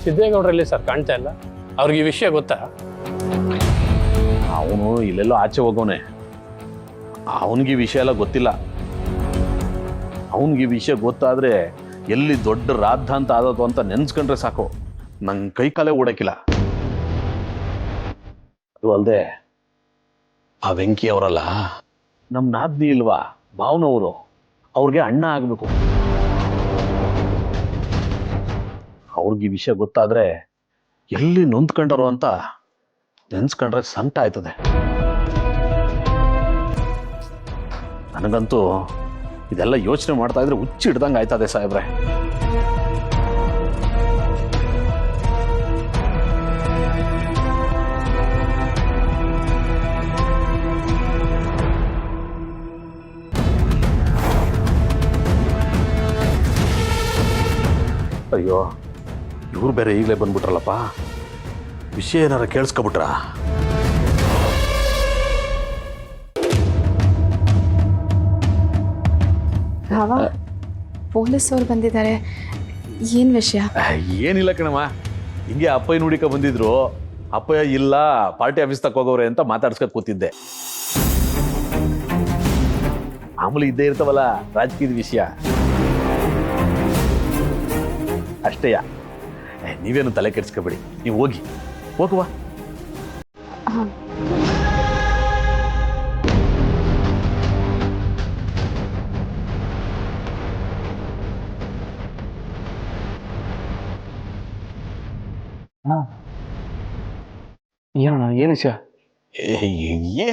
ಸಿದ್ದೇಗೌಡರಲ್ಲಿ sir ಕಾಣ್ತಾ ಇಲ್ಲ. ಅವ್ರಿಗೆ ಈ ವಿಷಯ ಗೊತ್ತಾ? ಅವನು ಇಲ್ಲೆಲ್ಲೋ ಆಚೆ ಹೋಗೋನೆ. ಅವನಿಗೆ ವಿಷಯ ಎಲ್ಲ ಗೊತ್ತಿಲ್ಲ. ಅವನಿಗೆ ವಿಷಯ ಗೊತ್ತಾದ್ರೆ ಎಲ್ಲಿ ದೊಡ್ಡ ರಾದ್ಧಾಂತ ಆದದು ಅಂತ ನೆನ್ಸ್ಕೊಂಡ್ರೆ ಸಾಕು, ನಂಗೆ ಕೈ ಕಾಲೇ ಓಡಕ್ಕಿಲ್ಲ. ಅದು ಅಲ್ಲದೆ ಆ ವೆಂಕಿ ಅವರಲ್ಲ, ನಮ್ಮ ನಾದ್ನಿ ಇಲ್ವಾ ಭಾವನವರು, ಅವ್ರಿಗೆ ಅಣ್ಣ ಆಗ್ಬೇಕು. ಅವ್ರಿಗೆ ವಿಷಯ ಗೊತ್ತಾದ್ರೆ ಎಲ್ಲಿ ನೊಂದ್ಕೊಂಡರು ಅಂತ ನೆನ್ಸ್ಕೊಂಡ್ರೆ ಸಂಕಟ ಆಯ್ತದೆ. ನನಗಂತೂ ಇದೆಲ್ಲ ಯೋಚನೆ ಮಾಡ್ತಾ ಇದ್ರೆ ಹುಚ್ಚಿ ಹಿಡ್ದಂಗೆ ಆಯ್ತದೆ ಸಾಹೇಬ್ರೆ. ಅಯ್ಯೋ, ಇವ್ರು ಬೇರೆ ಈಗಲೇ ಬಂದ್ಬಿಟ್ರಲ್ಲಪ್ಪ. ವಿಷಯ ಏನಾರ ಕೇಳಿಸ್ಕೊಬಿಟ್ರಾ? ಭಾವ, ಪೊಲೀಸ್ ಅವ್ರು ಬಂದಿದ್ದಾರೆ. ಏನ್ ವಿಷಯ? ಏನಿಲ್ಲ ಕಣಮ್ಮ, ಹಿಂಗೆ ಅಪ್ಪಯ್ಯ ನುಡಿಕ ಬಂದಿದ್ರು. ಅಪ್ಪಯ್ಯ ಇಲ್ಲ, ಪಾರ್ಟಿ ಆಫೀಸ್ ತಕ್ಕ ಹೋಗೋರೆ ಅಂತ ಮಾತಾಡ್ಸ್ಕ ಕೂತಿದ್ದೆ. ಮಾಮೂಲಿ ಇದ್ದೇ ಇರ್ತಾವಲ್ಲ ರಾಜಕೀಯದ ವಿಷಯ, ಅಷ್ಟೇಯ. ನೀವೇನು ತಲೆ ಕೆಡ್ಸ್ಕೊಬೇಡಿ, ನೀವು ಹೋಗಿ ಹೋಗುವ. ಏನಣ್ಣ, ಏನು ವಿಷಯ?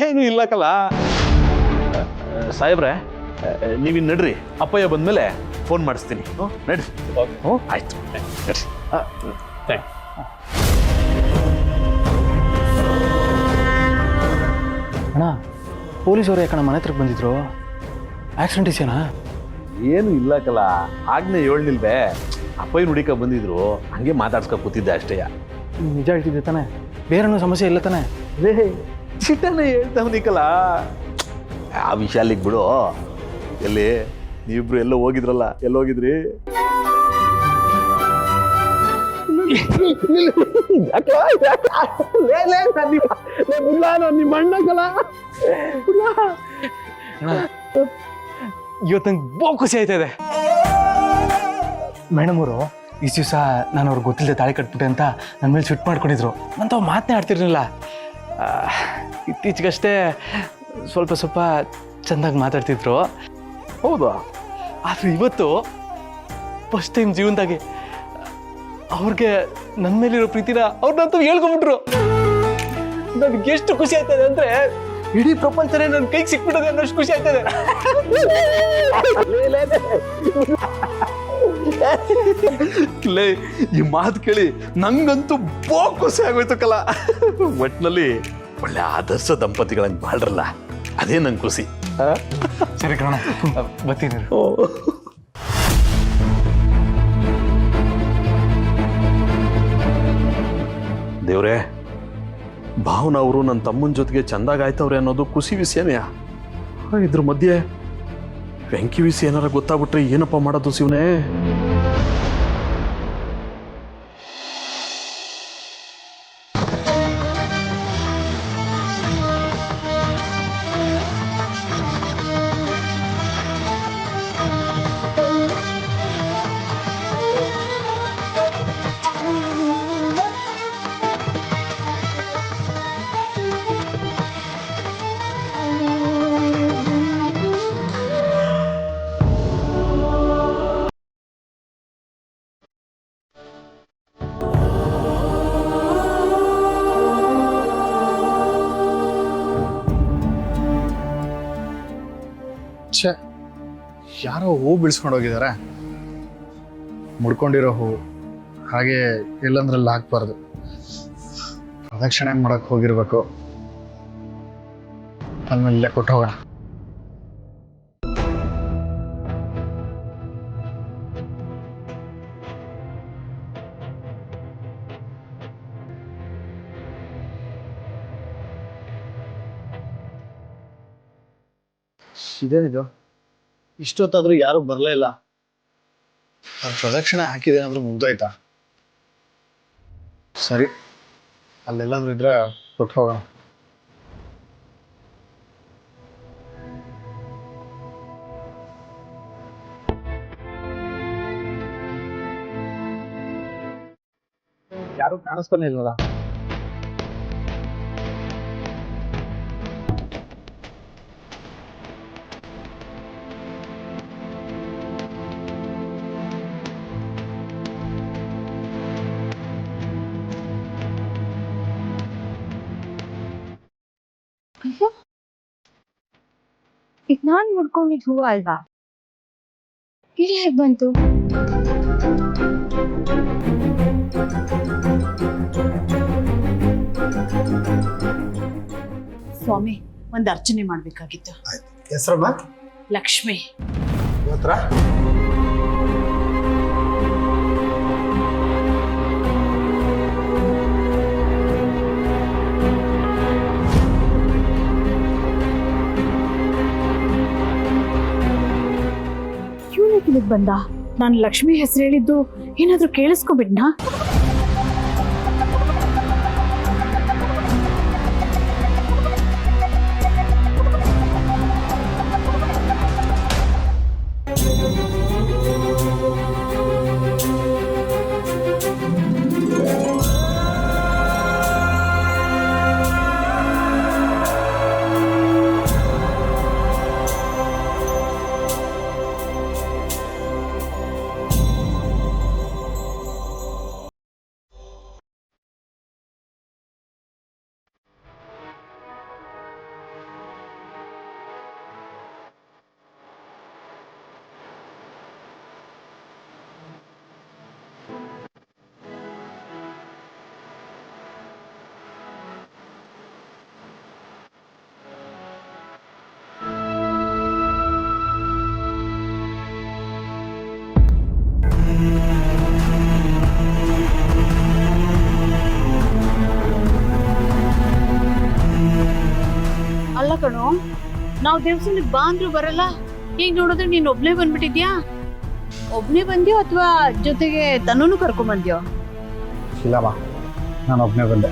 ಏನು ಇಲ್ಲಕಲ್ಲ ಸಾಹೇಬ್ರೆ, ನೀವಿನ್ ನಡ್ರಿ. ಅಪ್ಪಯ್ಯ ಬಂದ್ಮೇಲೆ ಫೋನ್ ಮಾಡಿಸ್ತೀನಿ. ನಡ್ರಿ. ಆಯ್ತು, ನಡ್ರಿ. ಅಣ್ಣ, ಪೊಲೀಸವ್ರು ಯಾಕಣ್ಣ ಮನೆ ಹತ್ರಕ್ಕೆ ಬಂದಿದ್ರು? ಆಕ್ಸಿಡೆಂಟ್ ಇಸ್ಯಾನಾ? ಏನು ಇಲ್ಲಕಲ್ಲ, ಆಗ್ನೇ ಹೇಳ್ನಿಲ್ವೇ, ಅಪ್ಪಯ್ಯ ನುಡಿಕ ಬಂದಿದ್ರು, ಹಂಗೆ ಮಾತಾಡ್ಸ್ಕ ಕೂತಿದ್ದೆ ಅಷ್ಟೇಯ. ನಿಜ ಹೇಳ್ತಿದ್ದೆ ತಾನೆ? ಬೇರೇನೂ ಸಮಸ್ಯೆ ಇಲ್ಲ ತಾನೆ? ಚಿಟ್ಟನೆ ಹೇಳ್ತಾವನಿಕಲ್ಲ. ಆ ವಿಷಯ ಅಲ್ಲಿಗೆ ಬಿಡು. ಎಲ್ಲಿ ನೀವಿಬ್ರು ಎಲ್ಲೋ ಹೋಗಿದ್ರಲ್ಲ, ಎಲ್ಲೋಗಿದ್ರಿ? ನಿಮ್ಮ ಅಣ್ಣಕಲ್ಲ. ಇವತ್ತು ನಂಗೆ ಬಹು ಖುಷಿ ಆಯ್ತಾ ಇದೆ. ಮೇಡಮ್ ಅವರು ಇಷ್ಟು ದಿವಸ ನಾನು ಅವ್ರಿಗೆ ಗೊತ್ತಿಲ್ಲದೆ ತಾಳಿ ಕಟ್ಬಿಟ್ಟೆ ಅಂತ ನನ್ನ ಮೇಲೆ ಸಿಟ್ಟು ಮಾಡ್ಕೊಂಡಿದ್ರು. ನಾನು ತಾವು ಮಾತನ್ನೇ ಆಡ್ತಿರ್ಲಿಲ್ಲ. ಇತ್ತೀಚೆಗಷ್ಟೇ ಸ್ವಲ್ಪ ಚೆಂದಾಗಿ ಮಾತಾಡ್ತಿದ್ರು. ಹೌದಾ? ಆದರೆ ಇವತ್ತು ಫಸ್ಟ್ ಟೈಮ್ ಜೀವನದಾಗೆ ಅವ್ರಿಗೆ ನನ್ನ ಮೇಲಿರೋ ಪ್ರೀತಿನ ಅವ್ರನ್ನಂತೂ ಹೇಳ್ಕೊಂಬಿಟ್ರು. ನನಗೆ ಎಷ್ಟು ಖುಷಿ ಆಯ್ತದೆ ಅಂದರೆ ಇಡೀ ಪ್ರಪಂಚನೇ ನನ್ನ ಕೈಗೆ ಸಿಕ್ಬಿಟ್ಟದೆ ಅನ್ನೋಷ್ಟು ಖುಷಿ ಆಯ್ತದೆ. ಈ ಮಾತು ಕೇಳಿ ನಂಗಂತೂ ಬಹು ಖುಷಿ ಆಗೋಯ್ತು ಕಲ. ಒಟ್ಟಿನಲ್ಲಿ ಒಳ್ಳೆ ಆದರ್ಶ ದಂಪತಿಗಳಂಗೆ ಬಾಳ್ರಲ್ಲ, ಅದೇ ನಂಗೆ ಖುಷಿ. ಸರಿ ಕಣ, ಬರ್ತೀನಿ. ದೇವ್ರೆ, ಭಾವನ ಅವರು ನನ್ನ ತಮ್ಮನ ಜೊತೆಗೆ ಚಂದಾಗಿ ಆಯ್ತವ್ರೆ ಅನ್ನೋದು ಖುಷಿ ವಿಷಯನೇ. ಇದ್ರ ಮಧ್ಯೆ ವೆಂಕಿ ವಿಷಯ ಏನಾರ ಗೊತ್ತಾಗ್ಬಿಟ್ರೆ ಏನಪ್ಪ ಮಾಡೋದು ಶಿವನೇ? ಯಾರೋ ಹೂ ಬಿಡಿಸ್ಕೊಂಡು ಹೋಗಿದ್ದಾರೆ. ಮುಡ್ಕೊಂಡಿರೋ ಹೂ ಹಾಗೆ ಎಲ್ಲಂದ್ರಲ್ಲಿ ಹಾಕ್ಬಾರ್ದು. ಪ್ರದಕ್ಷಿಣೆ ಮಾಡಕ್ ಹೋಗಿರ್ಬೇಕು. ಆಮೇಲೆ ಇಲ್ಲೇ ಕೊಟ್ಟು ಹೋಗೋಣ. ಇದೇನಿದು? ಇಷ್ಟೊತ್ತಾದ್ರೂ ಯಾರು ಬರಲೇ ಇಲ್ಲ. ಪ್ರದಕ್ಷಿಣೆ ಹಾಕಿದೇನಾದ್ರೂ ಮುಗ್ದೋಯ್ತಾ? ಸರಿ, ಅಲ್ಲೆಲ್ಲಾದ್ರೂ ಇದ್ರೆ ಕೊಟ್ಟು ಹೋಗೋಣ. ಯಾರು ಕಾಣಿಸ್ತಾನೆ ಇಲ್ವಲ್ಲ. ಇದು ನಾನ್ ಮುಡ್ಕೊಂಡಿದ್ ಹೂವು ಅಲ್ವಾ? ಇಲ್ಲಿ ಹೇಗ್ ಬಂತು? ಸ್ವಾಮಿ, ಒಂದ್ ಅರ್ಚನೆ ಮಾಡ್ಬೇಕಾಗಿತ್ತು. ಹೆಸರಮ್ಮ ಲಕ್ಷ್ಮಿ. ಇವತ್ರ ಇಲ್ಲಿಗೆ ಬಂದ. ನಾನು ಲಕ್ಷ್ಮಿ ಹೆಸರು ಹೇಳಿದ್ದು ಏನಾದ್ರೂ ಕೇಳಿಸ್ಕೊಬಿಡ್ನಾ? ಅಲ್ಲ ಕಣೋ, ನಾವು ದೇವಸ್ಥಾನಕ್ಕೆ ಬಾ ಅಂದ್ರೂ ಬರಲ್ಲ. ಈಗ ನೋಡಿದ್ರೆ ನೀನ್ ಒಬ್ನೇ ಬಂದ್ಬಿಟ್ಟಿದ್ಯಾ? ಒಬ್ನೇ ಬಂದ್ಯೋ ಅಥವಾ ಜೊತೆಗೆ ತನ್ನೂ ಕರ್ಕೊಂಡ್ ಬಂದ್ಯೋ? ಇಲ್ಲಮ್ಮ, ನಾನು ಒಬ್ಬನೇ ಬಂದೆ.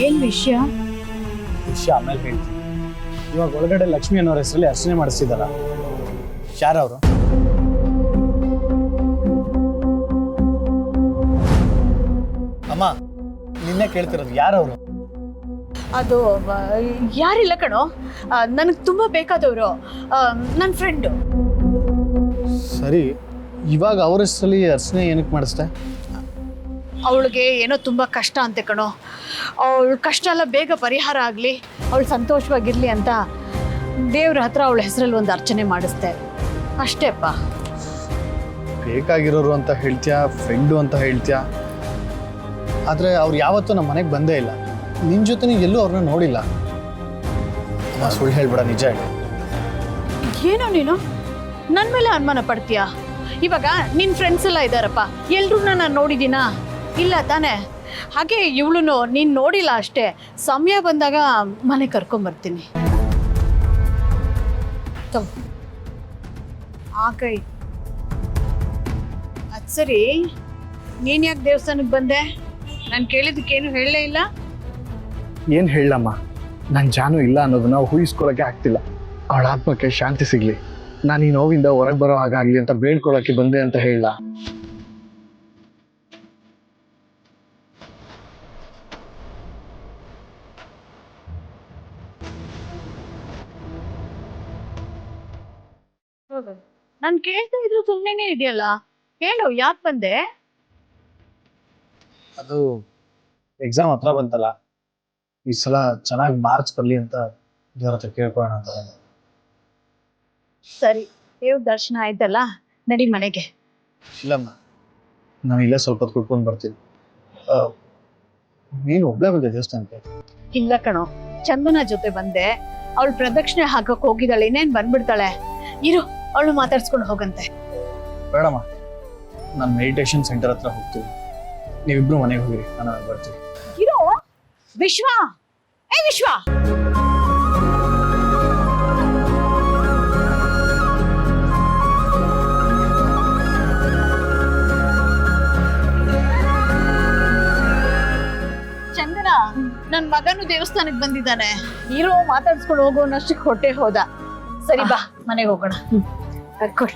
ಏನ್ ವಿಷಯ ಆಮೇಲೆ ಹೇಳ್ತೀನಿ. ಇವಾಗ ಒಳಗಡೆ ಲಕ್ಷ್ಮಿ ಅನ್ನೋರ ಹೆಸರಲ್ಲಿ ಅರ್ಚನೆ ಮಾಡಿಸ್ತಿದ್ದಾರ. ಯಾರವರು? ಅಮ್ಮ, ನಿನ್ನೆ ಕೇಳ್ತಿರೋದು ಯಾರವರು? ಅದು ಯಾರಿಲ್ಲ ಕಣೋ, ನನಗೆ ತುಂಬಾ ಬೇಕಾದವರು, ನನ್ನ ಫ್ರೆಂಡು. ಸರಿ, ಇವಾಗ ಅವ್ರ ಹೆಸರಲ್ಲಿ ಅರ್ಚನೆ ಏನಕ್ಕೆ ಮಾಡಿಸ್ದೆ? ಅವಳಿಗೆ ಏನೋ ತುಂಬ ಕಷ್ಟ ಅಂತೆ ಕಣೋ. ಅವಳ ಕಷ್ಟ ಎಲ್ಲ ಬೇಗ ಪರಿಹಾರ ಆಗಲಿ, ಅವಳು ಸಂತೋಷವಾಗಿರಲಿ ಅಂತ ದೇವ್ರ ಹತ್ರ ಅವಳ ಹೆಸರಲ್ಲಿ ಒಂದು ಅರ್ಚನೆ ಮಾಡಿಸ್ದೆ ಅಷ್ಟೇಪ್ಪ. ಬೇಕಾಗಿರೋರು ಅಂತ ಹೇಳ್ತೀಯಾ, ಫ್ರೆಂಡು ಅಂತ ಹೇಳ್ತೀಯಾ, ಆದರೆ ಅವ್ರು ಯಾವತ್ತೂ ನಮ್ಮ ಮನೆಗೆ ಬಂದೇ ಇಲ್ಲ. ನಿನ್ನ ಜೊತೆ ಎಲ್ಲೂ ಅವ್ರನ್ನ ನೋಡಿಲ್ಲ. ಸುಳ್ಳು ಹೇಳ್ಬೇಡ, ನಿಜ ಹೇಳಿ. ಏನೋ ನೀನು ನನ್ನ ಮೇಲೆ ಅನುಮಾನ ಪಡ್ತೀಯಾ? ಇವಾಗ ನಿನ್ನ ಫ್ರೆಂಡ್ಸ್ ಎಲ್ಲ ಇದ್ದಾರಪ್ಪ, ಎಲ್ರೂ ನಾನು ನೋಡಿದ್ದೀನಾ? ಇಲ್ಲ ತಾನೇ? ಹಾಗೆ ಇವಳು ನೀನು ನೋಡಿಲ್ಲ ಅಷ್ಟೇ. ಸಮಯ ಬಂದಾಗ ಮನೆ ಕರ್ಕೊಂಬರ್ತೀನಿ. ಆ ಕೈ ಅದು ಸರಿ, ನೀನು ಯಾಕೆ ದೇವಸ್ಥಾನಕ್ಕೆ ಬಂದೆ? ನಾನು ಕೇಳಿದ್ದಕ್ಕೇನು ಹೇಳಲೇ ಇಲ್ಲ. ಏನು ಹೇಳಮ್ಮ, ನನ್ನ ಜಾನು ಇಲ್ಲ ಅನ್ನೋದನ್ನ ಊಹಿಸ್ಕೊಳ್ಳೋಕೆ ಆಗ್ತಿಲ್ಲ. ಅವಳ ಆತ್ಮಕ್ಕೆ ಶಾಂತಿ ಸಿಗಲಿ, ನಾನು ಈ ನೋವಿಂದ ಹೊರಗೆ ಬರೋ ಹಾಗಾಗಲಿ ಅಂತ ಬೇಡ್ಕೊಳ್ಳೋಕೆ ಬಂದೆ ಅಂತ ಹೇಳ. ನಾನು ಕೇಳ್ತಾ ಇದ್ರು ಸುಮ್ಮನೆ ಇದೆಯಲ್ಲ, ಹೇಳು ಯಾಕೆ ಬಂದೆ? ಅದು ಎಕ್ಸಾಮ್ ಹತ್ರ ಬಂತಲ್ಲ, ಈ ಸಲ ಚೆನ್ನಾಗಿ ಮಾರ್ಕ್ಸ್ ಬರಲಿ ಅಂತ ದೇವ್ರ ಹತ್ರ ಕೇಳ್ಕೊಳ್ಳೋಣ ಅಂತ. ಸರಿ, ದೇವ್ರ ದರ್ಶನ ಆಯ್ತಲ್ಲ, ನಡಿ ಮನೆಗೆ. ಇಲ್ಲಮ್ಮ, ನಾನು ಇಲ್ಲೇ ಸ್ವಲ್ಪ ಹೊತ್ತು ಕುಟ್ಕೊಂಡು ಬರ್ತೀನಿ. ನೀನು ಒಬ್ಬಳೇ ಬಂದೆ ದೇವಸ್ಥಾನಕ್ಕೆ? ಇಲ್ಲ ಕಣೋ, ಚಂದನ ಜೊತೆ ಬಂದೆ. ಅವಳು ಪ್ರದಕ್ಷಿಣೆ ಹಾಕಕ್ ಹೋಗಿದ್ದಾಳೆ, ಇನ್ನೇನ್ ಬಂದ್ಬಿಡ್ತಾಳೆ. ಇರು, ಅವಳು ಮಾತಾಡ್ಸ್ಕೊಂಡು ಹೋಗಂತೆ. ಬೇಡಮ್ಮ, ನಾನು ಮೆಡಿಟೇಷನ್ ಸೆಂಟರ್ ಹತ್ರ ಹೋಗ್ತೀನಿ. ನೀವಿಬ್ರು ಮನೆಗೆ ಹೋಗಿರಿ, ನಾನು ಬರ್ತೀನಿ. ಇರೋ ವಿಶ್ವ, ಏ ವಿಶ್ವ, ನನ್ನ ಮಗನು ದೇವಸ್ಥಾನಕ್ಕೆ ಬಂದಿದ್ದಾನೆ, ಇರೋ ಮಾತಾಡ್ಸ್ಕೊಂಡು ಹೋಗೋನಷ್ಟಕ್ಕೆ ಹೊಟ್ಟೆ ಹೋದ. ಸರಿ ಬಾ ಮನೆಗೆ ಹೋಗೋಣ. ಕೊಡಿ.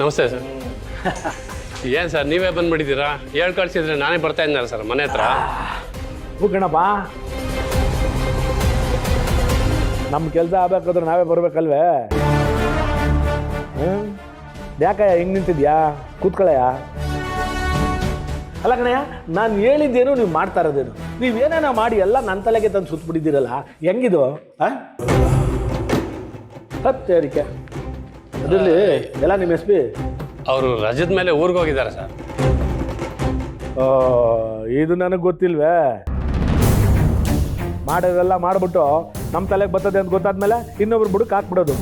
ನಮಸ್ತೆ ಸರ್. ಏನು ಸರ್ ನೀವೇ ಬಂದ್ಬಿಟ್ಟಿದ್ದೀರಾ? ಹೇಳ್ ಕಳಿಸಿದ್ರೆ ನಾನೇ ಬರ್ತಾ ಇದ್ದೀನಲ್ಲ ಸರ್ ಮನೆ ಹತ್ರ. ಕಣಪ್ಪ, ನಮ್ಮ ಕೆಲಸ ಆಗ್ಬೇಕಾದ್ರೆ ನಾವೇ ಬರ್ಬೇಕಲ್ವೇ? ಯಾಕಯ್ಯ ಹಿಂಗೆ ನಿಂತಿದ್ಯಾ? ಕೂತ್ಕೊಳ್ಳಯ್ಯ. ಅಲ್ಲ ಕಣಯ್ಯ, ನಾನು ಹೇಳಿದ್ದೇನು ನೀವು ಮಾಡ್ತಾ ಇರೋದೇನು? ನೀವೇನೇನೋ ಮಾಡಿ ಎಲ್ಲ ನನ್ನ ತಲೆಗೆ ತಂದು ಸುತ್ತಬಿಟ್ಟಿದ್ದೀರಲ್ಲ, ಹೆಂಗಿದು? ಸತ್ತೇರಿಕೆ ಅದರಲ್ಲಿ ಎಲ್ಲ ನಿಮ್ಮ ಎಸ್ ಪಿ ಅವರು ರಜದ ಮೇಲೆ ಊರಿಗೆ ಹೋಗಿದ್ದಾರೆ ಸರ್. ಇದು ನನಗೆ ಗೊತ್ತಿಲ್ವೇ? ಮಾಡೋದೆಲ್ಲ ಮಾಡಿಬಿಟ್ಟು ನಮ್ಮ ತಲೆಗೆ ಬರ್ತದೆ ಅಂತ ಗೊತ್ತಾದ್ಮೇಲೆ ಇನ್ನೊಬ್ರು ಬುಡಕ್ಕೆ ಹಾಕ್ಬಿಡೋದು.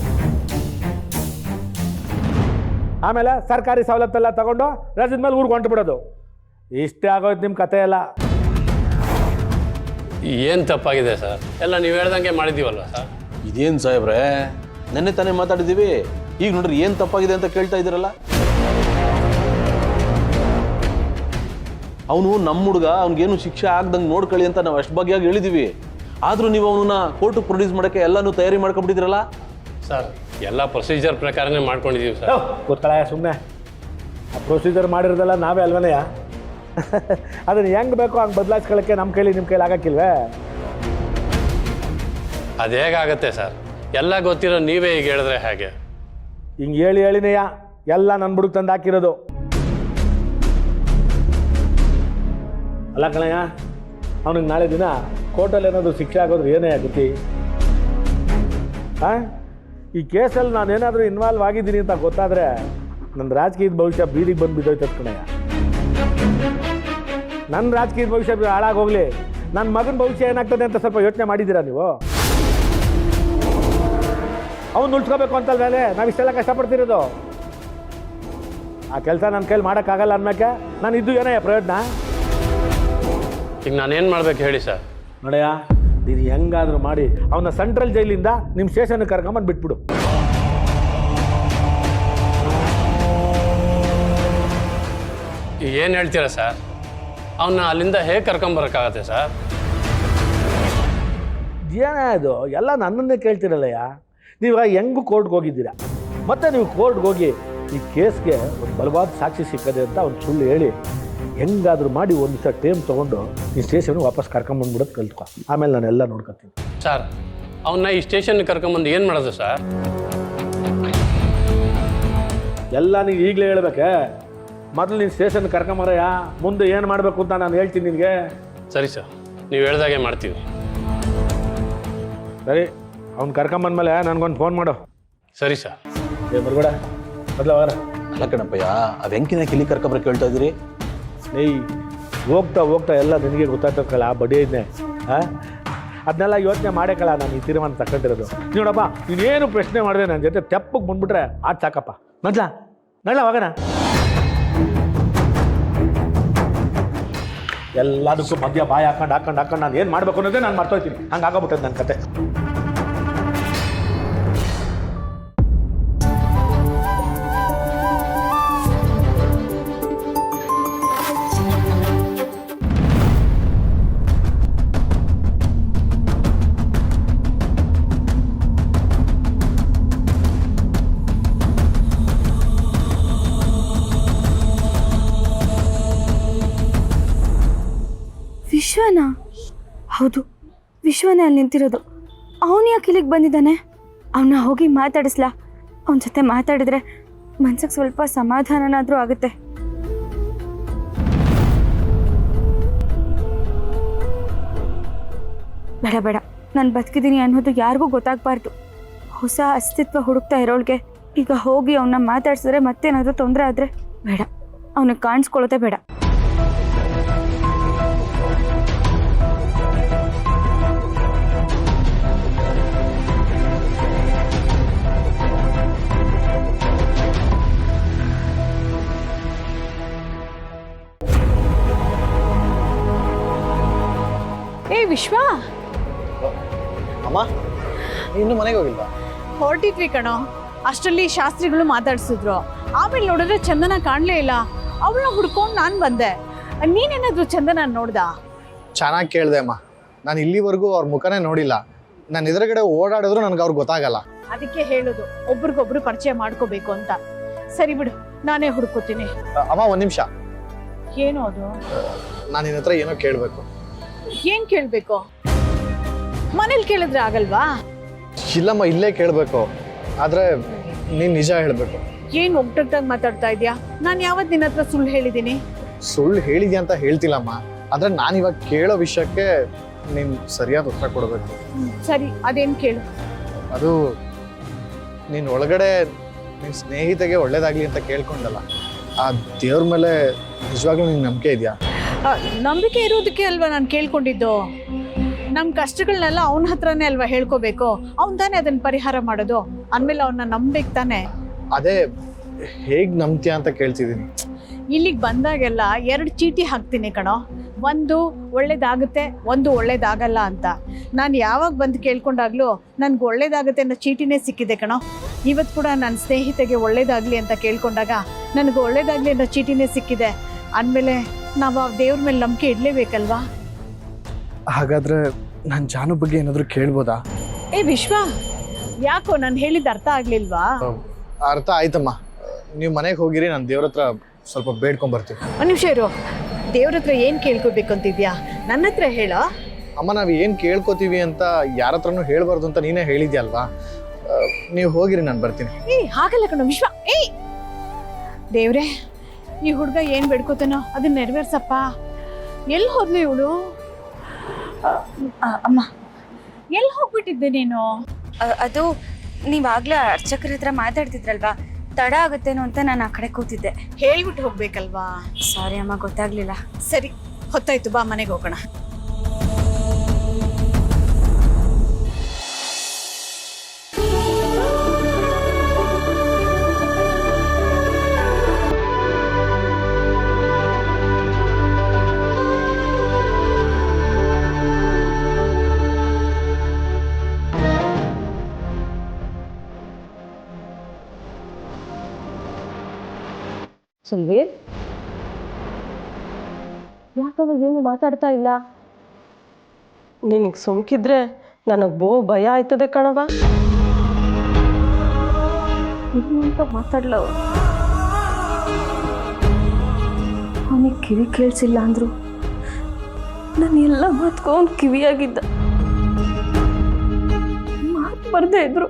ಆಮೇಲೆ ಸರ್ಕಾರಿ ಸವಲತ್ತೆಲ್ಲ ತಗೊಂಡು ರಜದ ಮೇಲೆ ಊರಿಗೆ ಹೊಂಟು ಬಿಡೋದು. ಇಷ್ಟೇ ಆಗೋಯ್ತು ನಿಮ್ಮ ಕತೆ ಎಲ್ಲ. ಏನು ತಪ್ಪಾಗಿದೆ ಸರ್? ಎಲ್ಲ ನೀವು ಹೇಳ್ದಂಗೆ ಮಾಡಿದ್ದೀವಲ್ವ ಸರ್? ಇದೇನು ಸಾಹೇಬ್ರೆ, ನೆನ್ನೆ ತಾನೇ ಮಾತಾಡಿದ್ದೀವಿ, ಈಗ ನೋಡ್ರಿ ಏನು ತಪ್ಪಾಗಿದೆ ಅಂತ ಕೇಳ್ತಾ ಇದ್ದೀರಲ್ಲ. ಅವನು ನಮ್ಮ ಹುಡುಗ, ಅವ್ನಿಗೇನು ಶಿಕ್ಷೆ ಆಗ್ದಂಗೆ ನೋಡ್ಕೊಳ್ಳಿ ಅಂತ ನಾವು ಅಷ್ಟು ಬಗೆಯಾಗಿ ಹೇಳಿದ್ದೀವಿ. ಆದರೂ ನೀವು ಅವನನ್ನ ಕೋರ್ಟಿಗೆ ಪ್ರೊಡ್ಯೂಸ್ ಮಾಡೋಕ್ಕೆ ಎಲ್ಲನೂ ತಯಾರಿ ಮಾಡ್ಕೊಂಡ್ಬಿಟ್ಟಿದ್ದೀರಲ್ಲ ಸರ್. ಎಲ್ಲ ಪ್ರೊಸೀಜರ್ ಪ್ರಕಾರನೇ ಮಾಡ್ಕೊಂಡಿದ್ದೀವಿ ಸರ್. ಗೊತ್ತಳ ಸುಮ್ಮನೆ ಆ ಪ್ರೊಸೀಜರ್ ಮಾಡಿರೋದೆಲ್ಲ ನಾವೇ ಅಲ್ವನೆಯ? ಅದನ್ನು ಹೆಂಗೆ ಬೇಕೋ ಹಂಗೆ ಬದಲಾಯಿಸ್ಕೊಳ್ಳೋಕ್ಕೆ ನಮ್ಮ ಕೈಲಿ ನಿಮ್ಮ ಕೈಲಿ ಆಗಕ್ಕಿಲ್ವೇ? ಅದು ಹೇಗಾಗತ್ತೆ ಸರ್? ಎಲ್ಲ ಗೊತ್ತಿರೋ ನೀವೇ ಈಗ ಹೇಳಿದ್ರೆ ಹೇಗೆ? ಹಿಂಗೆ ಹೇಳಿನೇಯ ಎಲ್ಲ ನನ್ನ ಬುಡಕ್ಕೆ ತಂದು ಹಾಕಿರೋದು. ಅಲ್ಲ ಕಣಯ್ಯ, ಅವನಿಗೆ ನಾಳೆ ದಿನ ಕೋರ್ಟಲ್ಲಿ ಏನಾದರೂ ಶಿಕ್ಷೆ ಆಗೋದ್ರೆ ಏನೇ ಆಗುತ್ತೆ? ಹಾಂ, ಈ ಕೇಸಲ್ಲಿ ನಾನೇನಾದರೂ ಇನ್ವಾಲ್ವ್ ಆಗಿದ್ದೀನಿ ಅಂತ ಗೊತ್ತಾದರೆ ನನ್ನ ರಾಜಕೀಯದ ಭವಿಷ್ಯ ಬೀದಿಗೆ ಬಂದು ಬಿದ್ದೋಯ್ತದ ಕಣಯ್ಯ. ನನ್ನ ರಾಜಕೀಯದ ಭವಿಷ್ಯ ಹಾಳಾಗೋಗ್ಲಿ, ನನ್ನ ಮಗನ ಭವಿಷ್ಯ ಏನಾಗ್ತದೆ ಅಂತ ಸ್ವಲ್ಪ ಯೋಚನೆ ಮಾಡಿದ್ದೀರಾ ನೀವು? ಅವ್ನು ಉಳ್ಸ್ಕೋಬೇಕು ಅಂತಲ್ವೇಲೆ ನಾವು ಇಷ್ಟೆಲ್ಲ ಕಷ್ಟಪಡ್ತಿರೋದು. ಆ ಕೆಲಸ ನನ್ನ ಕೈಲಿ ಮಾಡೋಕ್ಕಾಗಲ್ಲ ಅನ್ನೋಕ್ಕೆ ನಾನು ಇದ್ದು ಏನೇ ಪ್ರಯೋಜನ? ಈಗ ನಾನೇನು ಮಾಡ್ಬೇಕು ಹೇಳಿ ಸರ್? ನೋಡಯ್ಯ, ನೀನು ಹೆಂಗಾದರೂ ಮಾಡಿ ಅವನ ಸೆಂಟ್ರಲ್ ಜೈಲಿಂದ ನಿಮ್ಮ ಸ್ಟೇಷನ್ಗೆ ಕರ್ಕೊಂಬಂದು ಬಿಟ್ಬಿಡು. ಏನು ಹೇಳ್ತೀರಾ ಸರ್? ಅವನ್ನ ಅಲ್ಲಿಂದ ಹೇಗೆ ಕರ್ಕೊಂಬರೋಕ್ಕಾಗತ್ತೆ ಸರ್? ಏನೇ ಅದು ಎಲ್ಲ ನನ್ನನ್ನೇ ಕೇಳ್ತಿರಲ್ಲಯ್ಯ. ನೀವು ಹೆಂಗೂ ಕೋರ್ಟ್ಗೆ ಹೋಗಿದ್ದೀರಾ, ಮತ್ತು ನೀವು ಕೋರ್ಟ್ಗೆ ಹೋಗಿ ಈ ಕೇಸ್ಗೆ ಒಂದು ಬಲವಾದ ಸಾಕ್ಷಿ ಸಿಕ್ಕದೆ ಅಂತ ಒಂದು ಸುಳ್ಳು ಹೇಳಿ ಹೆಂಗಾದರೂ ಮಾಡಿ ಒಂದು ದಿವಸ ಟೈಮ್ ತೊಗೊಂಡು ಈ ಸ್ಟೇಷನ್ಗೆ ವಾಪಸ್ ಕರ್ಕೊಂಬಂದ್ಬಿಡೋದು ಕಲ್ತ್ಕೊ. ಆಮೇಲೆ ನಾನೆಲ್ಲ ನೋಡ್ಕೊತೀನಿ. ಸರ್, ಅವನ್ನ ಈ ಸ್ಟೇಷನ್ಗೆ ಕರ್ಕೊಂಬಂದು ಏನು ಮಾಡೋದು ಸರ್? ಎಲ್ಲ ನೀವು ಈಗಲೇ ಹೇಳ್ಬೇಕೆ? ಮೊದಲು ನೀನು ಸ್ಟೇಷನ್ಗೆ ಕರ್ಕೊಂಬರಯ್ಯ, ಮುಂದೆ ಏನು ಮಾಡಬೇಕು ಅಂತ ನಾನು ಹೇಳ್ತೀನಿ ನಿನಗೆ. ಸರಿ ಸರ್, ನೀವು ಹೇಳ್ದಾಗೆ ಮಾಡ್ತೀವಿ. ಸರಿ, ಅವ್ನು ಕರ್ಕೊಂಬಂದ್ಮೇಲೆ ನನಗೊಂದು ಫೋನ್ ಮಾಡು. ಸರಿ ಸರ್. ಬರ್ಬೇಡ ಮೊದಲು ಅವರ. ಅಲ್ಲ ಕಣಪ್ಪಯ್ಯ, ಆ ವೆಂಕಿನ ಕಿಲಿ ಕರ್ಕೊಂಬರಕ್ಕೆ ಹೇಳ್ತಾ ಇದ್ದೀರಿ? ಏಯ್, ಹೋಗ್ತಾ ಹೋಗ್ತಾ ಎಲ್ಲ ನಿನಗೆ ಗೊತ್ತಾಗ್ತಕ್ಕಲ್ಲ ಆ ಬಡಿಯನ್ನೇ. ಹಾಂ, ಅದನ್ನೆಲ್ಲ ಯೋಚನೆ ಮಾಡೇಕಲ್ಲ ನಾನು ಈ ತೀರ್ಮಾನ ತಗೊಂಡಿರೋದು. ನೋಡಪ್ಪ, ನೀನೇನು ಪ್ರಶ್ನೆ ಮಾಡಿದೆ ನನ್ನ ಜೊತೆ ತೆಪ್ಪಗೆ ಬಂದ್ಬಿಟ್ರೆ ಆಟ ಸಾಕಪ್ಪ. ನಡ್ಲ ಹೋಗೋಣ. ಎಲ್ಲದಕ್ಕೂ ಮಧ್ಯ ಬಾಯಿ ಹಾಕೊಂಡು ನಾನು ಏನು ಮಾಡಬೇಕು ಅನ್ನೋದೇ ನಾನು ಮರ್ತೋಯ್ತೀನಿ. ಹಂಗೆ ಆಗೋಗ್ಬಿಟ್ಟದ ನನ್ನ ಕತೆ. ವಿಶ್ವನಾ? ಹೌದು, ವಿಶ್ವನೇ ಅಲ್ಲಿ ನಿಂತಿರೋದು. ಅವನು ಯಾಕೆ ಇಲ್ಲಿಗೆ ಬಂದಿದ್ದಾನೆ? ಅವನ್ನ ಹೋಗಿ ಮಾತಾಡಿಸ್ಲಾ? ಅವನ ಜೊತೆ ಮಾತಾಡಿದ್ರೆ ಮನ್ಸಿಗೆ ಸ್ವಲ್ಪ ಸಮಾಧಾನನಾದರೂ ಆಗುತ್ತೆ. ಬೇಡ ಬೇಡ, ನಾನು ಬದುಕಿದ್ದೀನಿ ಅನ್ನೋದು ಯಾರಿಗೂ ಗೊತ್ತಾಗಬಾರ್ದು. ಹೊಸ ಅಸ್ತಿತ್ವ ಹುಡುಕ್ತಾ ಇರೋಳಿಗೆ ಈಗ ಹೋಗಿ ಅವನ್ನ ಮಾತಾಡ್ಸಿದ್ರೆ ಮತ್ತೇನಾದರೂ ತೊಂದರೆ ಆದರೆ ಬೇಡ, ಅವನಿಗೆ ಕಾಣಿಸ್ಕೊಳ್ಳೋದೇ ಬೇಡ. ವಿಶ್ವ, ಅಮ್ಮ ಇನ್ನು ಮನೆಗೆ ಹೋಗಿಲ್ವಾ? ಹೊರಟಿದ್ವಿ ಕಣೋ, ಅಷ್ಟರಲ್ಲಿ ಶಾಸ್ತ್ರಿಗಳು ಮಾತಾಡ್ಸಿದ್ರು. ಆಮೇಲೆ ನೋಡಿದ್ರೆ ಚಂದನ ಕಾಣಲೇ ಇಲ್ಲ. ಅವಳನ್ನ ಹುಡ್ಕೊಂಡು ನಾನು ಬಂದೆ. ನೀನೇನಾದ್ರೂ ಚಂದನ ನೋಡ್ದ? ಚೆನ್ನಾಗಿ ಕೇಳಿದೆ ಅಮ್ಮ. ನಾನು ಇಲ್ಲಿವರೆಗೂ ಅವ್ರ ಮುಖನೇ ನೋಡಿಲ್ಲ. ನಾನು ಎದುರುಗಡೆ ಓಡಾಡಿದ್ರು ನನಗೆ ಅವ್ರಿಗೆ ಗೊತ್ತಾಗಲ್ಲ. ಅದಕ್ಕೆ ಹೇಳೋದು ಒಬ್ರಿಗೊಬ್ರು ಪರಿಚಯ ಮಾಡ್ಕೋಬೇಕು ಅಂತ. ಸರಿ ಬಿಡು, ನಾನೇ ಹುಡ್ಕೋತೀನಿ. ಅಮ್ಮ ಒಂದು ನಿಮಿಷ, ಏನು ಅದು? ನಾನು ನಿನ್ನ ಹತ್ರ ಏನೋ ಕೇಳಬೇಕು. ಏನ್ ಕೇಳ್ಬೇಕು? ಮನೇಲಿ ಕೇಳಿದ್ರೆ ಆಗಲ್ವಾ? ಇಲ್ಲಮ್ಮ, ಇಲ್ಲೇ ಕೇಳಬೇಕು. ಆದರೆ ನೀನು ನಿಜ ಹೇಳಬೇಕು. ಏನ್ ಒಗ್ಗಟ್ಟಾಗಿ ಮಾತಾಡ್ತಾ ಇದ್ಯಾ? ನಾನು ಯಾವತ್ತು ನಿನ್ನ ಹತ್ರ ಸುಳ್ಳು ಹೇಳಿದ್ದೀನಿ? ಸುಳ್ಳು ಹೇಳಿದ್ಯಾ ಅಂತ ಹೇಳ್ತಿಲ್ಲಮ್ಮ. ಆದರೆ ನಾನು ಇವಾಗ ಕೇಳೋ ವಿಷಯಕ್ಕೆ ನೀನು ಸರಿಯಾದ ಉತ್ತರ ಕೊಡಬೇಕು. ಸರಿ, ಅದೇನು ಕೇಳು. ಅದು ನೀನು ಒಳಗಡೆ ನಿನ್ನ ಸ್ನೇಹಿತೆಗೆ ಒಳ್ಳೇದಾಗಲಿ ಅಂತ ಕೇಳ್ಕೊಂಡಲ್ಲ, ಆ ದೇವ್ರ ಮೇಲೆ ನಿಜವಾಗ್ಲೂ ನಿಂಗೆ ನಂಬಿಕೆ ಇದೆಯಾ? ನಂಬಿಕೆ ಇರೋದಕ್ಕೆ ಅಲ್ವಾ ನಾನು ಕೇಳ್ಕೊಂಡಿದ್ದು. ನಮ್ಮ ಕಷ್ಟಗಳನ್ನೆಲ್ಲ ಅವನ ಹತ್ರನೇ ಅಲ್ವಾ ಹೇಳ್ಕೋಬೇಕು. ಅವನ್ ತಾನೇ ಅದನ್ನ ಪರಿಹಾರ ಮಾಡೋದು. ಅಂದಮೇಲೆ ಅವನ್ನ ನಂಬೇಕು ತಾನೆ. ಅದೇ ಹೇಗೆ ನಂಬ್ತೀಯ ಅಂತ ಕೇಳ್ತಿದ್ದೀನಿ. ಇಲ್ಲಿಗೆ ಬಂದಾಗೆಲ್ಲ 2 ಚೀಟಿ ಹಾಕ್ತೀನಿ ಕಣೋ. ಒಂದು ಒಳ್ಳೇದಾಗುತ್ತೆ, ಒಂದು ಒಳ್ಳೇದಾಗಲ್ಲ ಅಂತ. ನಾನು ಯಾವಾಗ ಬಂದು ಕೇಳ್ಕೊಂಡಾಗ್ಲೂ ನನಗೆ ಒಳ್ಳೇದಾಗುತ್ತೆ ಅನ್ನೋ ಚೀಟಿನೇ ಸಿಕ್ಕಿದೆ ಕಣೋ. ಇವತ್ತು ಕೂಡ ನನ್ನ ಸ್ನೇಹಿತೆಗೆ ಒಳ್ಳೇದಾಗಲಿ ಅಂತ ಕೇಳ್ಕೊಂಡಾಗ ನನಗೆ ಒಳ್ಳೇದಾಗಲಿ ಅನ್ನೋ ಚೀಟಿನೇ ಸಿಕ್ಕಿದೆ. ಅಂದಮೇಲೆ ನಾವು ಆ ದೇವ್ರ ಮೇಲೆ ನಂಬಿಕೆ ಇಡಲೇಬೇಕಲ್ವಾ? ಹಾಗಾದರೆ ನಾನು ಜಾನು ಬಗ್ಗೆ ಏನಾದರೂ ಕೇಳ್ಬೋದಾ? ಏ ವಿಶ್ವ, ಯಾಕೋ ನಾನು ಹೇಳಿದ್ದು ಅರ್ಥ ಆಗ್ಲಿಲ್ವಾ? ಅರ್ಥ ಆಯ್ತಮ್ಮ. ನೀವು ಮನೆಗೆ ಹೋಗಿರಿ, ನಾನು ದೇವ್ರ ಹತ್ರ ಸ್ವಲ್ಪ ಬೇಡ್ಕೊಂಬರ್ತೀವಿ. ಒಂದು ನಿಮಿಷ ಇರು. ದೇವ್ರ ಹತ್ರ ಏನು ಕೇಳ್ಕೋಬೇಕು ಅಂತಿದ್ಯಾ? ನನ್ನ ಹತ್ರ ಹೇಳ. ಅಮ್ಮ, ನಾವು ಏನು ಕೇಳ್ಕೊತೀವಿ ಅಂತ ಯಾರ ಹತ್ರನೂ ಹೇಳ್ಬಾರ್ದು ಅಂತ ನೀನೇ ಹೇಳಿದ್ಯಲ್ವಾ? ನೀವು ಹೋಗಿರಿ, ನಾನು ಬರ್ತೀನಿ. ಹಾಗಲ್ಲ ಕಣೋ ವಿಶ್ವ. ದೇವ್ರೆ, ಈ ಹುಡುಗ ಏನು ಬೇಡ್ಕೋತಾನೋ ಅದನ್ನ ನೆರವೇರ್ಸಪ್ಪ. ಎಲ್ಲಿ ಹೋದ್ಲು ಇವಳು? ಅಮ್ಮ, ಎಲ್ಲಿ ಹೋಗ್ಬಿಟ್ಟಿದ್ದೆ ನೀನು? ಅದು ನೀವಾಗಲೇ ಅರ್ಚಕರ ಹತ್ರ ಮಾತಾಡ್ತಿದ್ರಲ್ವಾ, ತಡ ಆಗುತ್ತೇನೋ ಅಂತ ನಾನು ಆ ಕಡೆ ಕೂತಿದ್ದೆ. ಹೇಳ್ಬಿಟ್ಟು ಹೋಗ್ಬೇಕಲ್ವಾ? ಸಾರಿ ಅಮ್ಮ, ಗೊತ್ತಾಗ್ಲಿಲ್ಲ. ಸರಿ, ಹೊತ್ತಾಯ್ತು, ಬಾ ಮನೆಗೆ ಹೋಗೋಣ. ಸುಲ್ವಿ, ಯಾಕಂದ್ರೆ ಏನು ಮಾತಾಡ್ತಾ ಇಲ್ಲ? ನಿನಗೆ ಸುಮ್ಕಿದ್ರೆ ನನಗೆ ಭಯ ಆಯ್ತದೆ ಕಣವ. ಏನು ಅಂತ ಮಾತಾಡ್ಲ? ಅವನಿಗೆ ಕಿವಿ ಕೇಳಿಸಿಲ್ಲ ಅಂದ್ರು ನಾನು ಎಲ್ಲ ಮಾತ್ಕೊಂಡು ಕಿವಿಯಾಗಿದ್ದ. ಮಾತು ಬರ್ದೇ ಇದ್ರು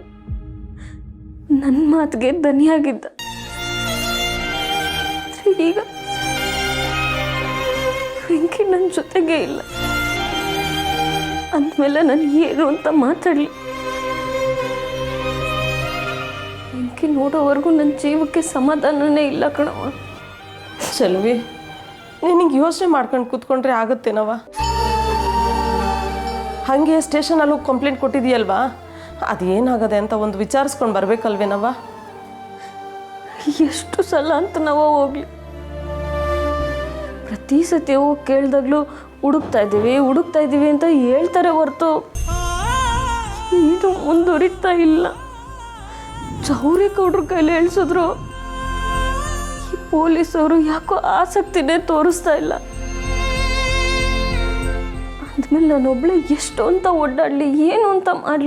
ನನ್ನ ಮಾತಿಗೆ ದನಿಯಾಗಿದ್ದ. ಈಗ ವೆಂಕಿ ನನ್ನ ಜೊತೆಗೆ ಇಲ್ಲ ಅಂದಮೇಲೆ ನಾನು ಏನು ಅಂತ ಮಾತಾಡಲಿ? ವೆಂಕಿ ನೋಡೋವರೆಗೂ ನನ್ನ ಜೀವಕ್ಕೆ ಸಮಾಧಾನನೇ ಇಲ್ಲ ಕಣವ. ಚೆಲ್ವಿ, ನಿನಗೆ ಯೋಚನೆ ಮಾಡ್ಕೊಂಡು ಕೂತ್ಕೊಂಡ್ರೆ ಆಗುತ್ತೇನವ? ಹಾಗೆ ಸ್ಟೇಷನಲ್ಲಿ ಹೋಗಿ ಕಂಪ್ಲೇಂಟ್ ಕೊಟ್ಟಿದೆಯಲ್ವಾ, ಅದೇನಾಗದೆ ಅಂತ ಒಂದು ವಿಚಾರಿಸ್ಕೊಂಡು ಬರ್ಬೇಕಲ್ವೇನವ? ಎಷ್ಟು ಸಲ ಅಂತ ನಾವು ಹೋಗ್ಲಿ, ಪ್ರತಿ ಸತಿ ಹೋಗಿ ಕೇಳಿದಾಗ್ಲೂ ಹುಡುಕ್ತಾ ಇದ್ದೀವಿ ಅಂತ ಹೇಳ್ತಾರೆ ಹೊರತು ಇದು ಮುಂದುವರಿತಾ ಇಲ್ಲ. ಚೌರಿ ಕೌಡ್ರ ಕೈಲಿ ಹೇಳ್ಸಿದ್ರು, ಈ ಪೊಲೀಸವರು ಯಾಕೋ ಆಸಕ್ತಿನೇ ತೋರಿಸ್ತಾ ಇಲ್ಲ. ಅಂದಮೇಲೆ ನಾನೊಬ್ಳೆ ಎಷ್ಟು ಅಂತ ಓಡಾಡಲಿ, ಏನು ಅಂತ ಮಾಡಲಿ?